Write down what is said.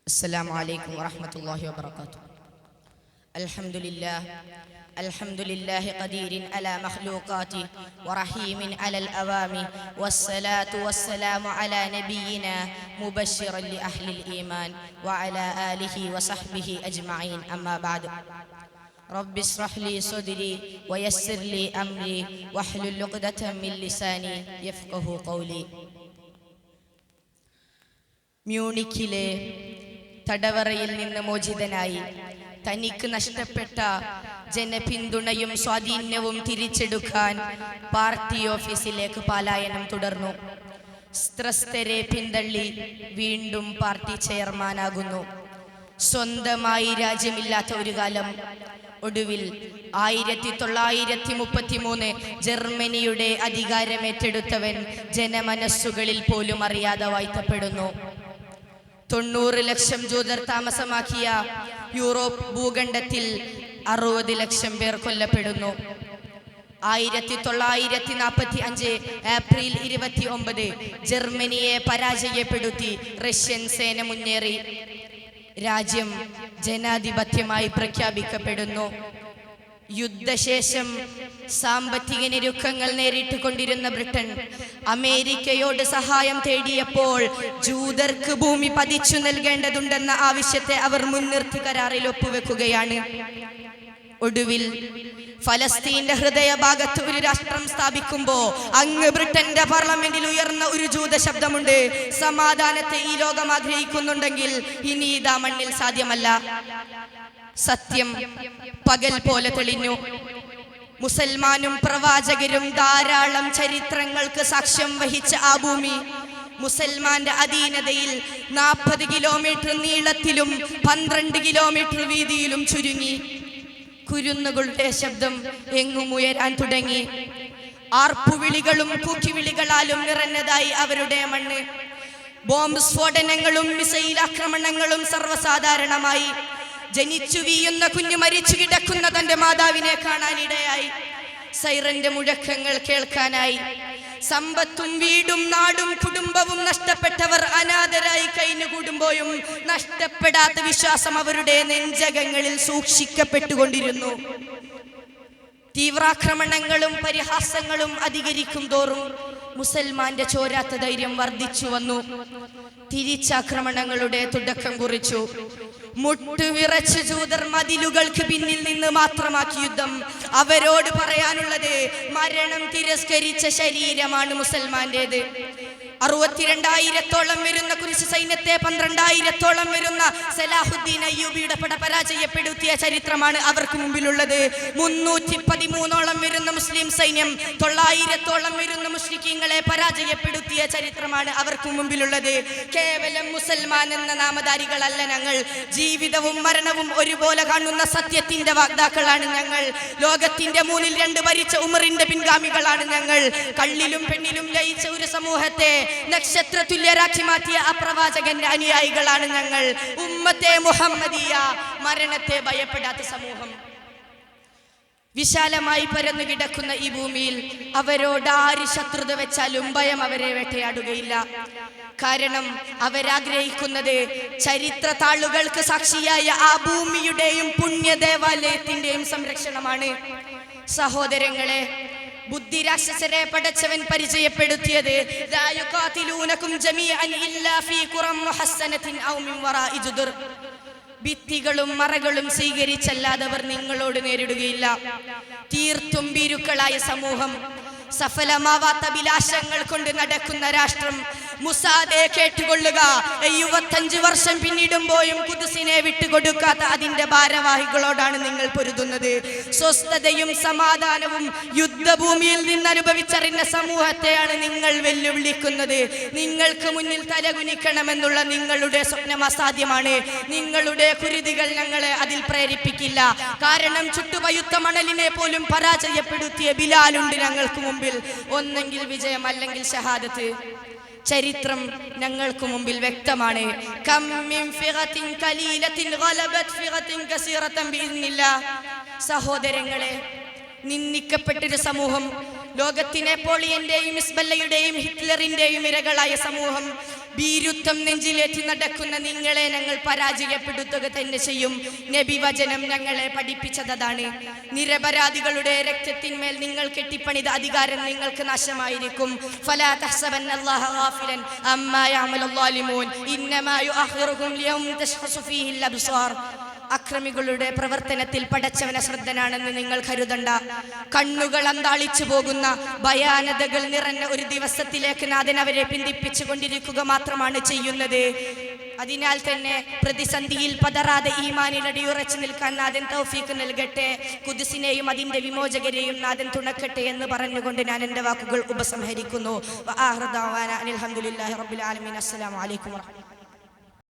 السلام عليكم ورحمة الله وبركاته. الحمد لله قدير على مخلوقاته ورحيم على الأوامي والصلاة والسلام على نبينا مبشرا لأهل الإيمان وعلى آله وصحبه أجمعين. أما بعد، رب اشرح لي صدري ويسر لي أمري واحلل عقدة من لساني يفقه قولي. മ്യൂണിക്കിലെ തടവറയിൽ നിന്ന് മോചിതനായി തനിക്ക് നഷ്ടപ്പെട്ട ജനപിന്തുണയും സ്വാധീനവും തിരിച്ചെടുക്കാൻ പാർട്ടി ഓഫീസിലേക്ക് പലായനം തുടർന്നു. സ്ത്രസ്തരെ പിന്തള്ളി വീണ്ടും പാർട്ടി ചെയർമാനാകുന്നു. സ്വന്തമായി രാജ്യമില്ലാത്ത ഒരു കാലം. ഒടുവിൽ 1933 ജർമ്മനിയുടെ അധികാരമേറ്റെടുത്തവൻ ജനമനസ്സുകളിൽ പോലും അറിയാതെ വാഴ്ത്തപ്പെടുന്നു. 90 ലക്ഷം ജൂതർ താമസമാക്കിയ യൂറോപ്പ് ഭൂഖണ്ഡത്തിൽ 60 ലക്ഷം പേർ കൊല്ലപ്പെടുന്നു. 1945 ഏപ്രിൽ 29 ജർമ്മനിയെ പരാജയപ്പെടുത്തി റഷ്യൻ സേന മുന്നേറി. രാജ്യം ജനാധിപത്യമായി പ്രഖ്യാപിക്കപ്പെടുന്നു. യുദ്ധശേഷം സാമ്പത്തിക ഞെരുക്കങ്ങൾ നേരിട്ട് കൊണ്ടിരുന്ന ബ്രിട്ടൻ അമേരിക്കയോട് സഹായം തേടിയപ്പോൾ ജൂതർക്ക് ഭൂമി പതിച്ചു നൽകേണ്ടതുണ്ടെന്ന ആവശ്യത്തെ അവർ മുൻനിർത്തി കരാറിൽ ഒപ്പുവെക്കുകയാണ്. ഒടുവിൽ ഫലസ്തീന്റെ ഹൃദയഭാഗത്ത് ഒരു രാഷ്ട്രം സ്ഥാപിക്കുമ്പോ അങ്ങ് ബ്രിട്ടന്റെ പാർലമെന്റിൽ ഉയർന്ന ഒരു ജൂത ശബ്ദമുണ്ട്: സമാധാനത്തെ ഈ ലോകം ആഗ്രഹിക്കുന്നുണ്ടെങ്കിൽ ഇനി ഇതാ മണ്ണിൽ സാധ്യമല്ല. സത്യം പകൽ പോലെ തെളിഞ്ഞു. മുസൽമാനും പ്രവാചകരും ധാരാളം ചരിത്രങ്ങൾക്ക് സാക്ഷ്യം വഹിച്ച ആ ഭൂമി മുസൽമാന്റെ അധീനതയിൽ 40 കിലോമീറ്റർ നീളത്തിലും 12 കിലോമീറ്റർ വീതിയിലും ചുരുങ്ങി. കുരുന്നുകളുടെ ശബ്ദം എങ്ങും ഉയരാൻ തുടങ്ങി. ആർപ്പുവിളികളും കൂക്കിവിളികളാലും നിറഞ്ഞതായി അവരുടെ മണ്ണ്. ബോംബ് സ്ഫോടനങ്ങളും മിസൈൽ ആക്രമണങ്ങളും സർവ്വസാധാരണമായി. ജനിച്ചു വീഴുന്ന കുഞ്ഞ് മരിച്ചു കിടക്കുന്ന തന്റെ മാതാവിനെ കാണാനിടയായി. സൈറന്റെ മുഴക്കങ്ങൾ കേൾക്കാനായി. സമ്പത്തും വീടും നാടും കുടുംബവും നഷ്ടപ്പെട്ടവർ അനാഥരായി കഴിഞ്ഞുകൂടുമ്പോഴും നഷ്ടപ്പെടാത്ത വിശ്വാസം അവരുടെ നെഞ്ചകങ്ങളിൽ സൂക്ഷിക്കപ്പെട്ടുകൊണ്ടിരുന്നു. തീവ്രാക്രമണങ്ങളും പരിഹാസങ്ങളും അധികരിക്കും തോറും മുസൽമാന്റെ ചോരാത്ത ധൈര്യം വർദ്ധിച്ചു വന്നു. തിരിച്ചാക്രമണങ്ങളുടെ തുടക്കം കുറിച്ചു. മുട്ടുവിറച്ച് ജൂതർ മതിലുകൾക്ക് പിന്നിൽ നിന്ന് മാത്രമാക്കി യുദ്ധം. അവരോട് പറയാനുള്ളത് മരണം തിരസ്കരിച്ച ശരീരമാണ് മുസൽമാന്റേത്. 62,000-ഓളം വരുന്ന കുരിശ് സൈന്യത്തെ 12,000-ഓളം വരുന്ന സലാഹുദ്ദീൻ അയ്യൂബിയുടെ പട പരാജയപ്പെടുത്തിയ ചരിത്രമാണ് അവർക്ക് മുമ്പിലുള്ളത്. 313-ഓളം വരുന്ന മുസ്ലിം സൈന്യം 900-ഓളം വരുന്ന മുശ്രിക്കീങ്ങളെ പരാജയപ്പെടുത്തിയ ചരിത്രമാണ് അവർക്ക് മുമ്പിലുള്ളത്. കേവലം മുസൽമാൻ എന്ന നാമധാരികളല്ല ഞങ്ങൾ. ജീവിതവും മരണവും ഒരുപോലെ കാണുന്ന സത്യത്തിന്റെ വാഗ്ദാക്കളാണ് ഞങ്ങൾ. ലോകത്തിന്റെ 2 ഭരിച്ച ഉമറിന്റെ പിൻഗാമികളാണ് ഞങ്ങൾ. കള്ളിലും പെണ്ണിലും ലയിച്ച ഒരു സമൂഹത്തെ നക്ഷത്ര തുല്യരാക്കി മാറ്റിയ അപ്രവാചകന്റെ അനുയായികളാണ് ഞങ്ങൾ. ഉമ്മത്തെ മുഹമ്മദിയ, മരണത്തെ ഭയപ്പെടാത്ത സമൂഹം. വിശാലമായി പരന്നു കിടക്കുന്ന ഈ ഭൂമിയിൽ അവരോട് ആര് ശത്രുത വെച്ചാലും ഭയം അവരെ വേട്ടയാടുകയില്ല. കാരണം അവരാഗ്രഹിക്കുന്നത് ചരിത്ര താളുകൾക്ക് സാക്ഷിയായ ആ ഭൂമിയുടെയും പുണ്യ ദേവാലയത്തിന്റെയും സംരക്ഷണമാണ്. സഹോദരങ്ങളെ, ബുദ്ധിരാക്ഷസരെ പടച്ചവൻ പരിചയപ്പെടുത്തിയത് ഭിത്തികളും മറകളും സ്വീകരിച്ചല്ലാതവർ നിങ്ങളോട് നേരിടുകയില്ല. തീർത്തും ഭീരുക്കളായ സമൂഹം, സഫലമാവാത്ത അഭിലാഷങ്ങൾ കൊണ്ട് നടക്കുന്ന രാഷ്ട്രം. മുസാദെ കേട്ടുകൊള്ളുക, 75 വർഷം പിന്നിടുമ്പോഴും ഖുദ്സിനെ വിട്ടുകൊടുക്കാത്ത അതിന്റെ ഭാരവാഹികളോടാണ് നിങ്ങൾ പൊരുതുന്നത്. സ്വസ്ഥതയും സമാധാനവും യുദ്ധഭൂമിയിൽ നിന്ന് അനുഭവിച്ചറിഞ്ഞ സമൂഹത്തെയാണ് നിങ്ങൾ വെല്ലുവിളിക്കുന്നത്. നിങ്ങൾക്ക് മുന്നിൽ തലകുനിക്കണമെന്നുള്ള നിങ്ങളുടെ സ്വപ്നം അസാധ്യമാണ്. നിങ്ങളുടെ കുരുതികൾ ഞങ്ങളെ അതിൽ പ്രേരിപ്പിക്കില്ല. കാരണം ചുട്ടുപയുത്ത മണലിനെ പോലും പരാജയപ്പെടുത്തിയ ബിലാലുണ്ട് ഞങ്ങൾക്ക് മുമ്പിൽ. ഒന്നെങ്കിൽ വിജയം, അല്ലെങ്കിൽ ഷഹാദത്ത്. ചരിത്രം ഞങ്ങൾക്ക് മുമ്പിൽ വ്യക്തമാണ്. സഹോദരങ്ങളെ, നിന്ദിക്കപ്പെട്ടൊരു സമൂഹം ലോകത്തിനെ നെപ്പോളിയന്റെയും ഹിസ്ബല്ലയുടെയും ഹിറ്റ്ലറിന്റെയും ഇരകളായ സമൂഹം ഭീരുത്വം നെഞ്ചിലേറ്റി നടക്കുന്ന നിങ്ങളെ ഞങ്ങൾ പരാജയപ്പെടുത്തുക തന്നെ ചെയ്യും. നബി വചനം ഞങ്ങളെ പഠിപ്പിച്ചതാണ്. നിരപരാധികളുടെ രക്തത്തിന്മേൽ നിങ്ങൾ കെട്ടിപ്പണിത അധികാരം നിങ്ങൾക്ക് നാശമായിരിക്കും. ഫലാ തഹ്സബന്നല്ലാഹ ഗാഫിലൻ അമ്മാ യഅമലു ളാലിമൂൻ ഇന്നമാ യുഅഖിറുഹും ലിയൗമിൻ തശ്ഖസു ഫീഹിൽ അബ്സാർ. അക്രമികളുടെ പ്രവർത്തനത്തിൽ പടച്ചവൻ അശ്രദ്ധനാണെന്ന് നിങ്ങൾ കരുതണ്ട. കണ്ണുകൾ അന്താളിച്ചു പോകുന്ന ഭയാനതകൾ നിറഞ്ഞ ഒരു ദിവസത്തിലേക്ക് നാഥൻ അവരെ പിന്തിപ്പിച്ചു കൊണ്ടിരിക്കുക മാത്രമാണ് ചെയ്യുന്നത്. അതിനാൽ തന്നെ പ്രതിസന്ധിയിൽ പതറാതെ ഈമാനിൽ അടിയുറച്ചു നിൽക്കാൻ നാഥൻ തൗഫീഖ് നൽകട്ടെ. ഖുദ്സിനെയും അതിന്റെ വിമോചകരെയും നാഥൻ തുണക്കട്ടെ എന്ന് പറഞ്ഞുകൊണ്ട് ഞാൻ എൻ്റെ വാക്കുകൾ ഉപസംഹരിക്കുന്നു. അൽഹംദുലില്ലാഹി റബ്ബിൽ ആലമീൻ. അസ്സലാമു അലൈക്കും.